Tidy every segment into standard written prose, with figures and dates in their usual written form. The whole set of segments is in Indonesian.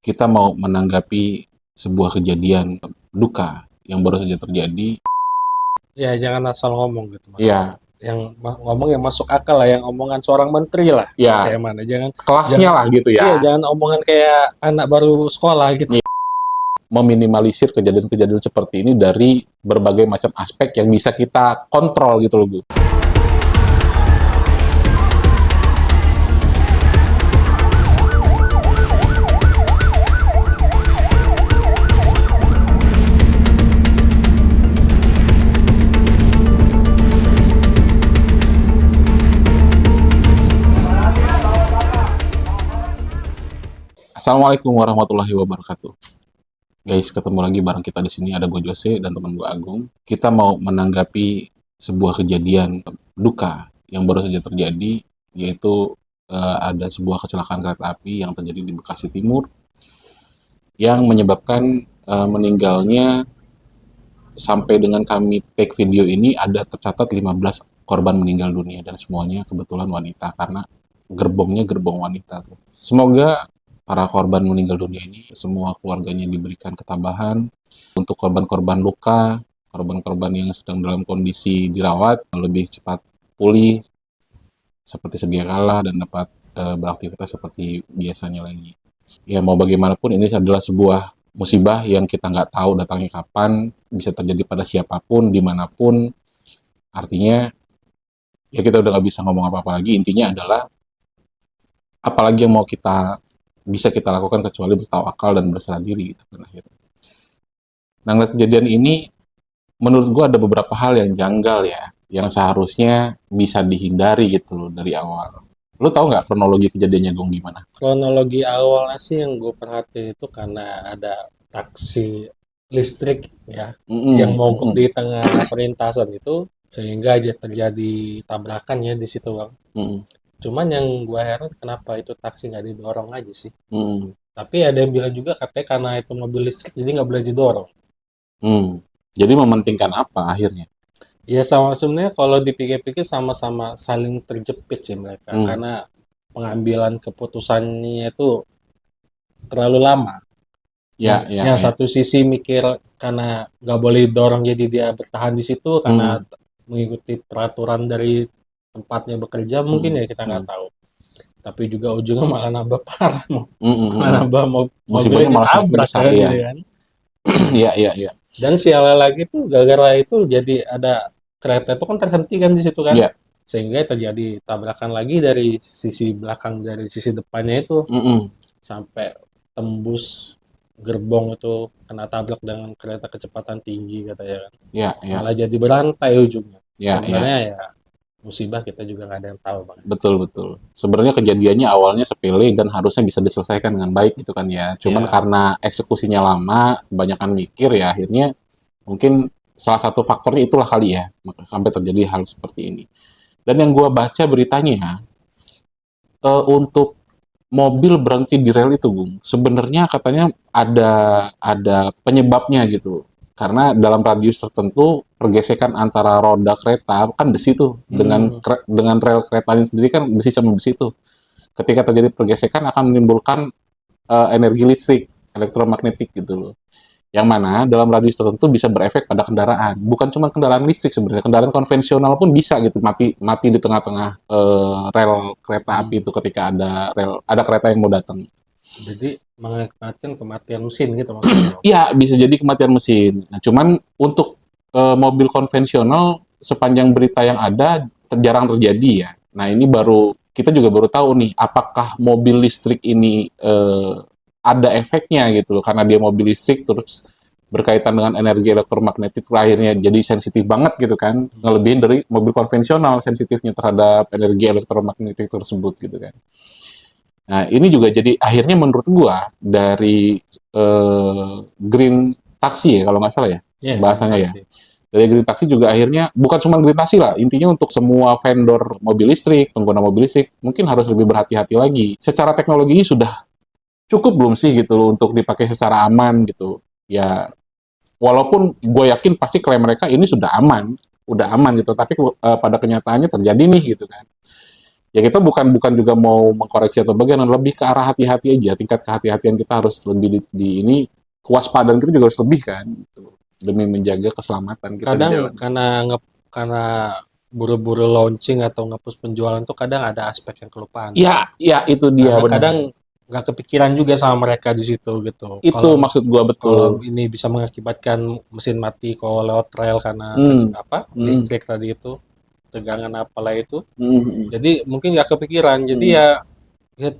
Kita mau menanggapi sebuah kejadian duka yang baru saja terjadi. Ya jangan asal ngomong gitu maksudnya. Ya, Ngomong yang masuk akal lah, yang omongan seorang menteri lah. ya Kayak mana? Jangan kelasnya jangan lah gitu iya, ya. jangan omongan kayak anak baru sekolah gitu. Iya. Meminimalisir kejadian-kejadian seperti ini dari berbagai macam aspek yang bisa kita kontrol gitu loh, Bu. Assalamualaikum warahmatullahi wabarakatuh. Guys, ketemu lagi bareng kita di sini, ada gue Jose dan teman gue Agung. Kita mau menanggapi sebuah kejadian duka yang baru saja terjadi, yaitu ada sebuah kecelakaan kereta api yang terjadi di Bekasi Timur yang menyebabkan meninggalnya, sampai dengan kami take video ini ada tercatat 15 korban meninggal dunia dan semuanya kebetulan wanita karena gerbongnya gerbong wanita tuh. Semoga para korban meninggal dunia ini semua keluarganya diberikan ketabahan. Untuk korban-korban luka, korban-korban yang sedang dalam kondisi dirawat lebih cepat pulih seperti sedia kala dan dapat beraktivitas seperti biasanya lagi. Ya mau bagaimanapun ini adalah sebuah musibah yang kita nggak tahu datangnya kapan, bisa terjadi pada siapapun, dimanapun. Artinya ya kita udah nggak bisa ngomong apa-apa lagi. Intinya adalah apalagi yang mau bisa kita lakukan kecuali bertawakal dan berserah diri gitu kan akhirnya. Nah, ngeliat kejadian ini menurut gua ada beberapa hal yang janggal ya, yang seharusnya bisa dihindari gitu loh dari awal. Lu tahu nggak kronologi kejadiannya Gung gimana? Kronologi awalnya sih yang gue perhatiin itu karena ada taksi listrik ya yang Mm-mm, mogok mm-mm, di tengah perlintasan itu sehingga aja terjadi tabrakan ya di situ Bang. mm-mm, Cuman yang gue heran kenapa itu taksi nggak didorong aja sih. mm-mm, Tapi ada yang bilang juga katanya karena itu mobil listrik jadi nggak boleh didorong. mm. Jadi mementingkan apa akhirnya? Ya sama sebenarnya kalau dipikir-pikir sama-sama saling terjepit sih mereka Mm. karena pengambilan keputusannya itu terlalu lama. Ya, ya, Yang ya. satu sisi mikir karena nggak boleh dorong jadi dia bertahan di situ karena Mm, mengikuti peraturan dari tempatnya bekerja mungkin mm, ya kita nggak mm, tahu. Tapi juga ujungnya malah nambah parah, mm, mm, malah mm. nambah mobilnya Musibahnya malah semakin ditabrak besar kan ya. gitu kan. Iya, iya, iya. Dan sialan lagi tuh gara-gara itu jadi ada kereta itu kan terhenti kan di situ kan. Iya. Sehingga terjadi tabrakan lagi dari sisi belakang dari sisi depannya itu Mm-mm. sampai tembus gerbong itu kena tabrak dengan kereta kecepatan tinggi katanya kan. Iya, iya. Malah jadi berantai ujungnya. Iya, iya. Sebenarnya ya musibah kita juga nggak ada yang tahu bang. Betul, betul. Sebenarnya kejadiannya awalnya sepele dan harusnya bisa diselesaikan dengan baik gitu kan ya. Cuman Ya, karena eksekusinya lama, kebanyakan mikir ya akhirnya mungkin salah satu faktornya itulah kali ya, sampai terjadi hal seperti ini. Dan yang gua baca beritanya, untuk mobil berhenti di rel itu, Gung, sebenarnya katanya ada penyebabnya gitu. Karena dalam radius tertentu pergesekan antara roda kereta kan besi tuh hmm, dengan rel keretanya sendiri kan besi sama besi tuh. Ketika terjadi pergesekan akan menimbulkan energi listrik elektromagnetik gitu loh. Yang mana dalam radius tertentu bisa berefek pada kendaraan. Bukan cuma kendaraan listrik sebenarnya, kendaraan konvensional pun bisa gitu mati di tengah-tengah rel kereta api hmm. itu ketika ada kereta yang mau datang. Jadi mengakibatkan kematian mesin gitu maksudnya bang. Iya, bisa jadi kematian mesin. Nah, cuman untuk mobil konvensional sepanjang berita yang ada jarang terjadi ya. Nah, ini kita juga baru tahu nih apakah mobil listrik ini ada efeknya gitu loh karena dia mobil listrik terus berkaitan dengan energi elektromagnetik akhirnya jadi sensitif banget gitu kan, ngelebihin dari mobil konvensional sensitifnya terhadap energi elektromagnetik tersebut gitu kan. Nah, ini juga jadi akhirnya menurut gua dari green taxi ya kalau nggak salah ya Ya, green bahasanya ya. taxi. Dari green taxi juga akhirnya bukan cuma green taxi lah, intinya untuk semua vendor mobil listrik, pengguna mobil listrik mungkin harus lebih berhati-hati lagi. Secara teknologi sudah cukup belum sih gitu loh untuk dipakai secara aman gitu. Ya walaupun gue yakin pasti klaim mereka ini sudah aman gitu, tapi pada kenyataannya terjadi nih gitu kan. Ya kita bukan juga mau mengkoreksi atau bagaimana, lebih ke arah hati-hati aja. Tingkat kehati-hatian kita harus lebih di ini, kewaspadaan kita juga harus lebih kan, gitu. Demi menjaga keselamatan kita di Kadang jalan. karena buru-buru launching atau nge-push penjualan tuh kadang ada aspek yang kelupaan. Ya, ya itu dia Karena benar. kadang nggak kepikiran juga sama mereka di situ gitu. Itu maksud gua Kalau betul. ini bisa mengakibatkan mesin mati kalau lewat trail karena Hmm, hmm, listrik tadi itu, tegangan apalah itu. hmm, hmm, Jadi mungkin nggak kepikiran. Jadi hmm. ya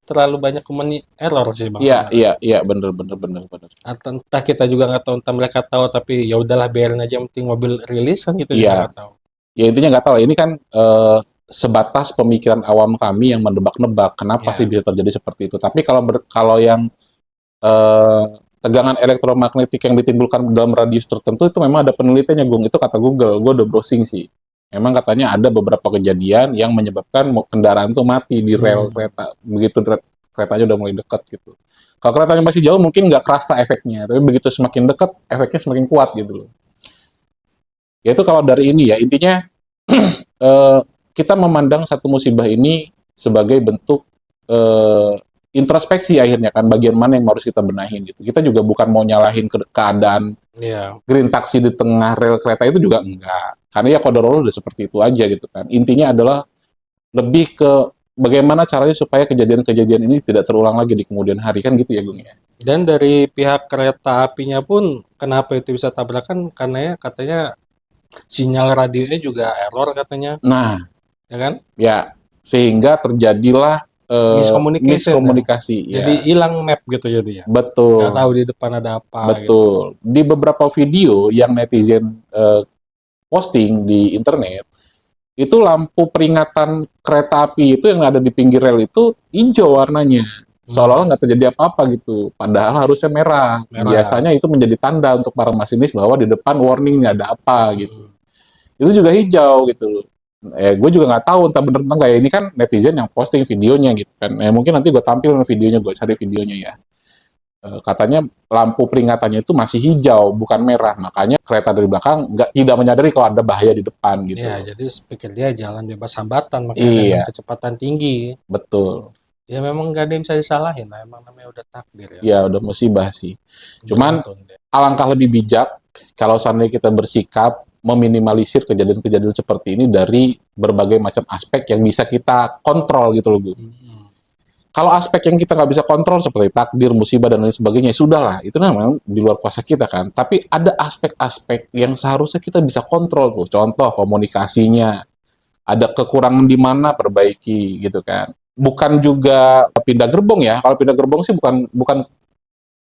terlalu banyak human error sih bang Iya, sebenarnya. iya, iya, benar, benar, benar, benar. Atau entah kita juga nggak tahu, entah mereka tahu tapi ya udahlah biarin aja, yang penting mobil rilis kan, kita juga Iya, nggak tahu. ya intinya nggak tahu. Ini kan sebatas pemikiran awam kami yang menebak-nebak kenapa sih Ya, bisa terjadi seperti itu. Tapi kalau yang eh, tegangan elektromagnetik yang ditimbulkan dalam radius tertentu itu memang ada penelitiannya, Gung. Itu kata Google. Gue udah browsing sih. Memang katanya ada beberapa kejadian yang menyebabkan kendaraan tuh mati di rel hmm, kereta. Begitu keretanya udah mulai dekat gitu. Kalau keretanya masih jauh mungkin nggak kerasa efeknya, tapi begitu semakin dekat efeknya semakin kuat gitu loh. Ya itu kalau dari ini ya, intinya eh, kita memandang satu musibah ini sebagai bentuk eh, introspeksi akhirnya kan, bagian mana yang harus kita benahin gitu. Kita juga bukan mau nyalahin keadaan ya. green taxi di tengah rel kereta itu juga enggak. Karena ya kodarullah udah seperti itu aja gitu kan. Intinya adalah lebih ke bagaimana caranya supaya kejadian-kejadian ini tidak terulang lagi di kemudian hari kan gitu ya Gung ya. Dan dari pihak kereta apinya pun kenapa itu bisa tabrakan, karena ya katanya sinyal radionya juga error katanya, Nah, ya kan? ya sehingga terjadilah Miscommunication ya. miskomunikasi Jadi ya. hilang map gitu jadi ya. Nggak tahu Betul. di depan ada apa gitu. Betul. Di beberapa video yang netizen posting di internet, itu lampu peringatan kereta api itu yang ada di pinggir rel itu hijau warnanya. Seolah-olah Hmm, nggak terjadi apa-apa gitu. Padahal harusnya merah. merah. Biasanya itu menjadi tanda untuk para masinis bahwa di depan warning nggak ada apa gitu. Hmm. Itu juga hijau gitu loh. Gue juga nggak tahu entah bener entah nggak ya. Ini kan netizen yang posting videonya gitu kan. Mungkin nanti gue tampil videonya, gue cari videonya ya. Katanya lampu peringatannya itu masih hijau, bukan merah. Makanya kereta dari belakang tidak menyadari kalau ada bahaya di depan gitu Ya, loh. jadi pikir dia jalan bebas hambatan, makanya dengan Iya, kecepatan tinggi. betul. Ya memang gak ada yang bisa disalahin lah, emang namanya udah takdir ya. Ya udah musibah sih. Cuman Beruntun dia. alangkah lebih bijak kalau seandainya kita bersikap meminimalisir kejadian-kejadian seperti ini dari berbagai macam aspek yang bisa kita kontrol gitu loh, Bu. Hmm. Kalau aspek yang kita nggak bisa kontrol seperti takdir, musibah, dan lain sebagainya, sudahlah. Itu memang di luar kuasa kita kan. Tapi ada aspek-aspek yang seharusnya kita bisa kontrol tuh. Contoh komunikasinya, ada kekurangan di mana perbaiki gitu kan. Bukan juga pindah gerbong ya. Kalau pindah gerbong sih bukan bukan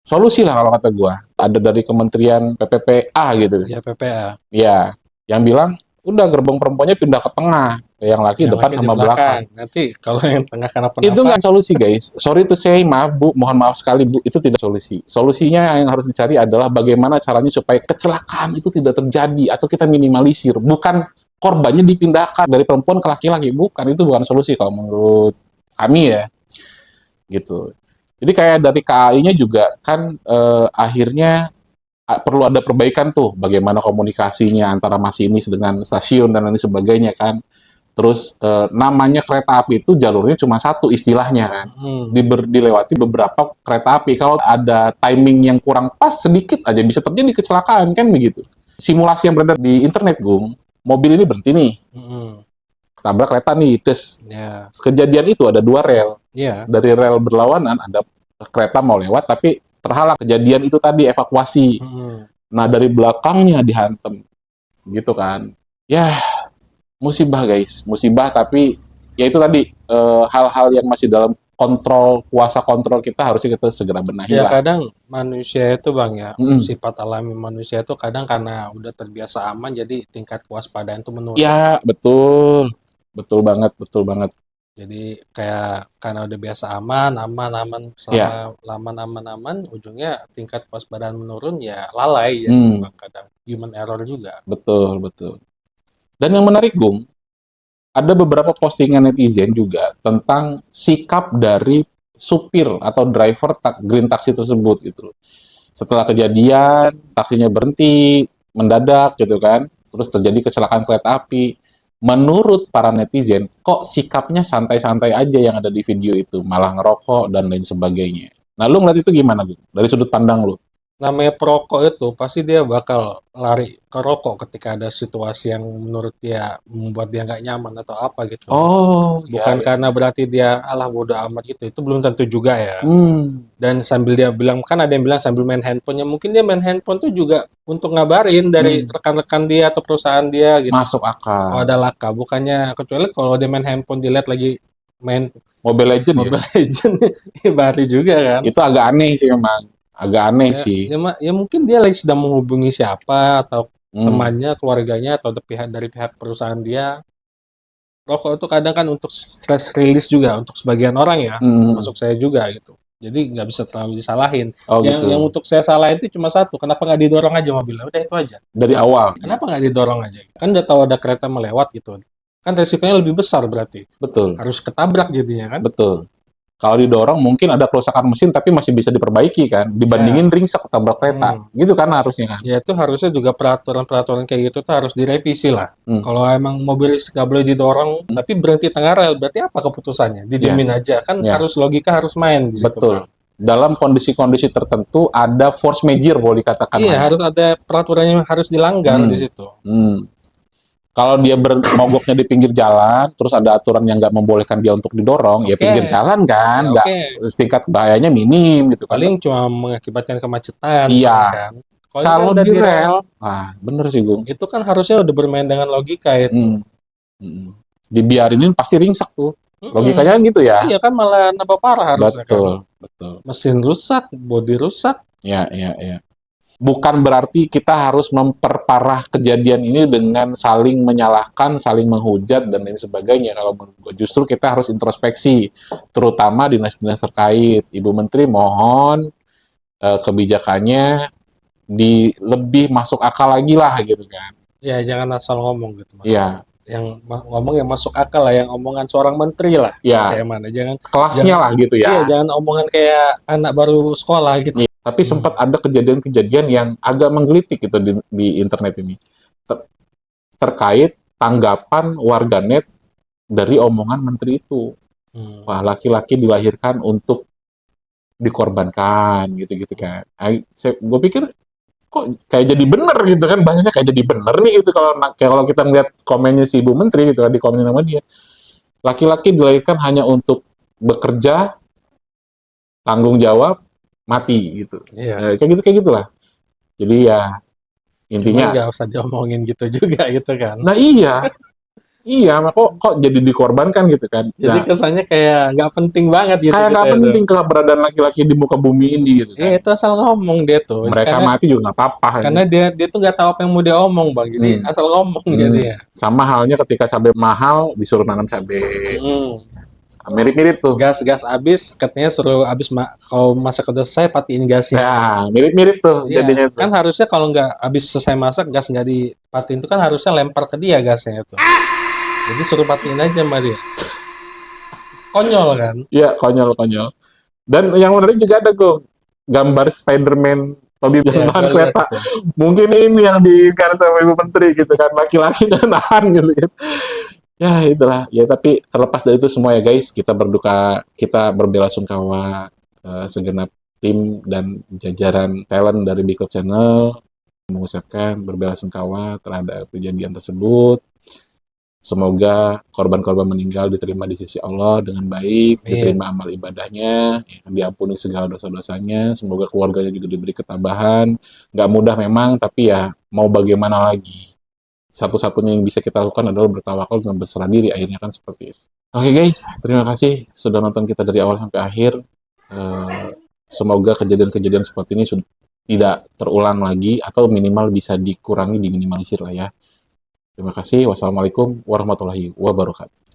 solusi lah kalau kata gua. Ada dari Kementerian PPPA gitu. Ya PPA, Ya, yang bilang udah gerbong perempuannya pindah ke tengah, yang laki yang depan lagi di sama belakang. belakang. Nanti kalau yang tengah Itu kenapa-napa, nggak solusi guys. Sorry to say, maaf Bu, mohon maaf sekali Bu, itu tidak solusi. Solusinya yang harus dicari adalah bagaimana caranya supaya kecelakaan itu tidak terjadi atau kita minimalisir. Bukan korbannya dipindahkan dari perempuan ke laki-laki, bukan, itu bukan solusi kalau menurut kami ya, gitu. Jadi kayak dari KAI-nya juga kan akhirnya perlu ada perbaikan tuh, bagaimana komunikasinya antara masinis dengan stasiun dan lain sebagainya kan. Terus namanya kereta api itu jalurnya cuma satu istilahnya kan. hmm, Dilewati beberapa kereta api. Kalau ada timing yang kurang pas sedikit aja bisa terjadi kecelakaan kan begitu. Simulasi yang beredar di internet, Gung, mobil ini berhenti nih, hmm, tabrak kereta nih, terus ya, kejadian itu ada dua rel. ya, Dari rel berlawanan ada kereta mau lewat tapi terhalang, kejadian itu tadi evakuasi. hmm. Nah dari belakangnya dihantam gitu kan. Ya musibah guys, musibah, tapi ya itu tadi hal-hal yang masih dalam kontrol, kuasa kontrol kita harusnya kita segera benahi Ya lah. kadang manusia itu bang ya, Mm. sifat alami manusia itu kadang karena udah terbiasa aman, jadi tingkat kewaspadaan itu menurun. Ya betul, betul banget, betul banget. Jadi kayak karena udah biasa aman, aman, aman, Ya, selama lama aman, aman, ujungnya tingkat kewaspadaan menurun, ya lalai jadi hmm, bang, kadang human error juga. betul, betul. Dan yang menarik, Gung, ada beberapa postingan netizen juga tentang sikap dari supir atau driver green taxi tersebut gitu. Setelah kejadian, taksinya berhenti mendadak gitu kan, terus terjadi kecelakaan kereta api. menurut para netizen, kok sikapnya santai-santai aja yang ada di video itu, malah ngerokok dan lain sebagainya. Nah, lu ngeliat itu gimana, Gung? Dari sudut pandang lu? Namanya perokok itu pasti dia bakal lari ke rokok ketika ada situasi yang menurut dia membuat dia nggak nyaman atau apa gitu. Oh, ya, Bukan ya, karena ya. berarti dia alah bodo amat gitu. Itu belum tentu juga ya. Hmm, Dan sambil dia bilang, kan ada yang bilang sambil main handphonenya, mungkin dia main handphone tuh juga untuk ngabarin dari hmm, rekan-rekan dia atau perusahaan dia gitu. masuk Oh akal. ada laka, bukannya kecuali kalau dia main handphone dilihat lagi main Mobile Legend ya? Mobile Legends, ya baru juga kan. Itu agak aneh sih memang. Agak aneh Ya, sih. ya mungkin dia lagi sedang menghubungi siapa atau Hmm, temannya, keluarganya atau dari pihak perusahaan dia. Rokok itu kadang kan untuk stress release juga untuk sebagian orang ya, hmm. termasuk saya juga gitu. Jadi nggak bisa terlalu disalahin. Oh Yang gitu. untuk saya salahin itu cuma satu, kenapa nggak didorong aja mobilnya? Udah itu aja. Dari awal. Kenapa nggak didorong aja? Kan udah tahu ada kereta melewat gitu. Kan resikonya lebih besar berarti. Betul, Harus ketabrak jadinya kan? betul. Kalau didorong mungkin ada kerusakan mesin tapi masih bisa diperbaiki kan, dibandingin Ya. ringsek ketabrak kereta. Hmm. Gitu kan harusnya kan. Ya itu harusnya juga peraturan-peraturan kayak gitu tuh harus direvisi lah. Hmm. Kalau emang mobil nggak boleh didorong, tapi berhenti tengah rel, berarti apa keputusannya? Ya, Didiemin aja, kan ya, harus logika harus main di situ, Bang. betul. Dalam kondisi-kondisi tertentu ada force major boleh dikatakan Iya, lah ya. harus ada peraturan yang harus dilanggar di Hmm. situ. Hmm. Kalau dia mogoknya di pinggir jalan, terus ada aturan yang nggak membolehkan dia untuk didorong, ya Oke, pinggir jalan ya kan, nggak oke. tingkat bahayanya minim gitu kan. Paling cuma mengakibatkan kemacetan, Iya, ya kan. Kalau ini kan kalau udah di di rel, rel, ah bener sih Gung. itu kan harusnya udah bermain dengan logika itu. Hmm. Hmm. Dibiarinin pasti ringsek tuh. Mm-mm. Logikanya kan gitu ya. Iya kan malah nambah parah harusnya kan. Betul, betul. Mesin rusak, bodi rusak. Ya, ya, ya. Bukan berarti kita harus memperparah kejadian ini dengan saling menyalahkan, saling menghujat, dan lain sebagainya. Kalau menurut gue, justru kita harus introspeksi, terutama dinas-dinas terkait. Ibu Menteri mohon kebijakannya lebih masuk akal lagi lah gitu kan. Ya jangan asal ngomong gitu Mas. Iya, Yang ngomong yang masuk akal lah, yang omongan seorang menteri lah. ya, Kayak mana? Jangan kelasnya jangan lah gitu iya, ya. jangan omongan kayak anak baru sekolah gitu. Iya. Tapi sempat ada kejadian-kejadian yang agak menggelitik gitu di internet ini. Terkait tanggapan warganet dari omongan menteri itu. Wah, laki-laki dilahirkan untuk dikorbankan gitu-gitu kan. Gue pikir kok kayak jadi bener gitu kan, bahasanya kayak jadi bener nih gitu kalau kita ngeliat komennya si Ibu Menteri gitu kan, di komen sama dia. Laki-laki dilahirkan hanya untuk bekerja, tanggung jawab, mati gitu. Iya. Kayak gitulah. Jadi ya Cuman intinya, nggak usah diomongin gitu juga gitu kan. nah iya, kok jadi dikorbankan gitu kan. Jadi Nah, kesannya kayak nggak penting banget gitu kayak kita nggak itu. penting keberadaan laki-laki di muka bumi ini gitu Iya kan. itu asal ngomong dia tuh. Mereka Karena mati juga nggak apa-apa karena gitu. dia tuh nggak tahu apa yang mau dia omong bang. Jadi Hmm. asal ngomong Hmm. jadinya. Sama halnya ketika cabai mahal disuruh nanam cabai. Mirip-mirip tuh. Gas abis katanya suruh abis kalau masak udah selesai patiin gasnya. Ya, mirip-mirip tuh Iya, jadinya tuh. kan harusnya kalau nggak habis selesai masak gas nggak dipatiin itu kan harusnya lempar ke dia gasnya itu. Jadi suruh patiin aja sama dia. Konyol kan? Iya, konyol-konyol. Dan yang menarik juga ada kok gambar Spider-Man Tobey Ya, nahan gue lihat kereta. itu. Mungkin ini yang diincar sama Ibu Menteri gitu kan, laki-laki dan nahan gitu kan. Ya itulah. Ya tapi terlepas dari itu semua ya guys, kita berduka, kita berbelasungkawa segenap tim dan jajaran talent dari Big Club Channel mengucapkan berbelasungkawa terhadap kejadian tersebut. Semoga korban-korban meninggal diterima di sisi Allah dengan baik, Amin. diterima amal ibadahnya, ya, diampuni segala dosa-dosanya. Semoga keluarganya juga diberi ketabahan. Nggak mudah memang, tapi ya mau bagaimana lagi. Satu-satunya yang bisa kita lakukan adalah bertawakal dan berserah diri. Akhirnya kan seperti itu. Oke guys, terima kasih sudah nonton kita dari awal sampai akhir. Semoga kejadian-kejadian seperti ini tidak terulang lagi atau minimal bisa dikurangi, diminimalisir lah ya. Terima kasih. Wassalamualaikum warahmatullahi wabarakatuh.